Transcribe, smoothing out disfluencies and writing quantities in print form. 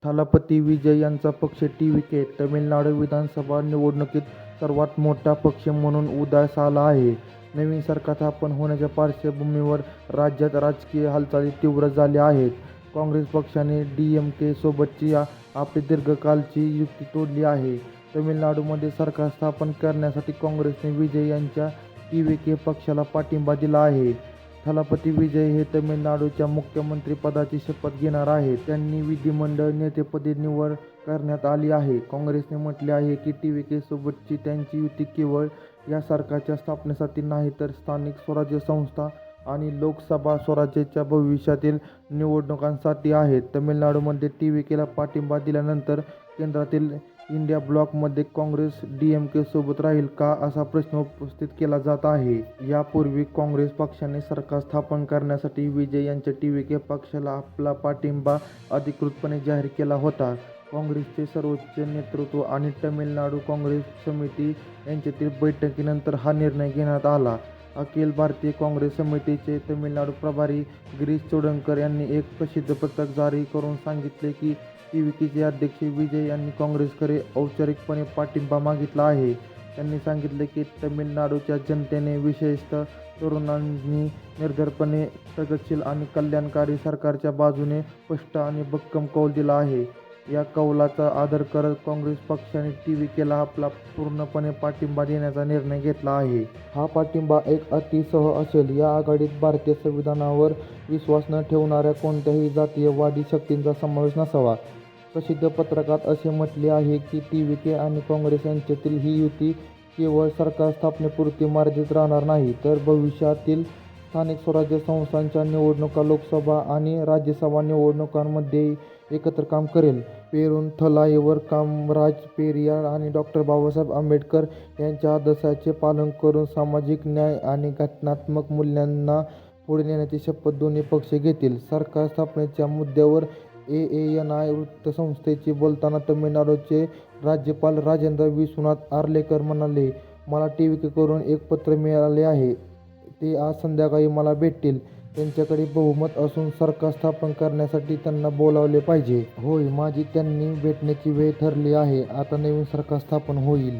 थलापती विजय यांचा पक्ष टी.व्ही.के. तमिळनाडू विधानसभा निवडणुकीत सर्वात मोठा पक्ष म्हणून उदयास आला आहे. नवीन सरकार स्थापन होण्याच्या पार्श्वभूमीवर राज्यात राजकीय हालचाली तीव्र झाल्या आहेत. काँग्रेस पक्षाने डी.एम.के. सोबतची आपली दीर्घकाळची युती तोडली आहे. तमिळनाडूमध्ये सरकार स्थापन करण्यासाठी काँग्रेसने विजय यांच्या टी.व्ही.के. पक्षाला पाठिंबा दिला आहे. थलापती विजय हे तमिळनाडूच्या मुख्यमंत्रीपदाची शपथ घेणार आहेत. त्यांची विधिमंडळ नेतेपदी निवड करण्यात आली आहे. काँग्रेसने म्हटले आहे की टी.व्ही.के. सोबतची त्यांची युती केवळ या सरकारच्या स्थापनेसाठी नाही तर स्थानिक स्वराज्य संस्था आणि लोकसभा स्वराज्याच्या भविष्यातील निवडणुकांसाठी आहे. तमिळनाडूमध्ये टी.व्ही.के.ला पाठिंबा दिल्यानंतर केंद्रातील इंडिया ब्लॉकमध्ये काँग्रेस डी.एम.के. सोबत राहील का असा प्रश्न उपस्थित केला जात आहे. यापूर्वी काँग्रेस पक्षाने सरकार स्थापन करण्यासाठी विजय यांच्या टी.व्ही.के. पक्षाला आपला पाठिंबा अधिकृतपणे जाहीर केला होता. काँग्रेसचे सर्वोच्च नेतृत्व आणि तमिळनाडू काँग्रेस समिती यांच्यातील बैठकीनंतर हा निर्णय घेण्यात आला. अखिल भारतीय काँग्रेस समितीचे तमिळनाडू प्रभारी गिरीश चोडणकर यांनी एक प्रसिद्धी पत्रक जारी करून सांगितले की टी.व्ही.के.चे अध्यक्ष विजय यांनी काँग्रेसकडे औपचारिकपणे पाठिंबा मागितला आहे. त्यांनी सांगितले की तमिळनाडूच्या जनतेने, विशेषतः तरुणांनी निर्धारपणे प्रगतिशील आणि कल्याणकारी सरकारच्या बाजूने स्पष्ट आणि भक्कम कौल दिला आहे. या कौलाचा आदर करत काँग्रेस पक्षाने टी.व्ही.के.ला आपला पूर्णपणे पाठिंबा देण्याचा निर्णय घेतला आहे. हा पाठिंबा एक अटीसह असेल. या आघाडीत भारतीय संविधानावर विश्वास न ठेवणाऱ्या कोणत्याही जातीयवादी शक्तींचा समावेश नसावा. प्रसिद्धी पत्रकात असे म्हटले आहे की टी.व्ही.के. आणि काँग्रेस यांच्यातील ही युती केवळ सरकार स्थापनेपुरती मर्यादित राहणार नाही तर भविष्यातील स्थानिक स्वराज्य संस्थांच्या निवडणुका, लोकसभा आणि राज्यसभा निवडणुकांमध्येही एकत्र काम करेल. पेरुंथलावर कामराज पेरियार आणि डॉ. बाबासाहेब आंबेडकर यांच्या आदर्शांचे पालन करून सामाजिक न्याय आणि घटनात्मक मूल्यांना पुढे नेण्याची शपथ दोन्ही पक्ष घेतील. सरकार स्थापनेच्या मुद्द्यावर एएनआय वृत्तसंस्थेशी बोलताना तमिळनाडूचे राज्यपाल राजेंद्र विश्वनाथ आर्लेकर म्हणाले, मला टी.व्ही.के.कडून एक पत्र मिळाले आहे. ते आज संध्याकाळी मला भेटतील. त्यांच्याकडे बहुमत असून सरकार स्थापन करण्यासाठी त्यांना बोलावले पाहिजे. होय, माझी त्यांनी भेटण्याची वेळ ठरली आहे. आता नवीन सरकार स्थापन होईल.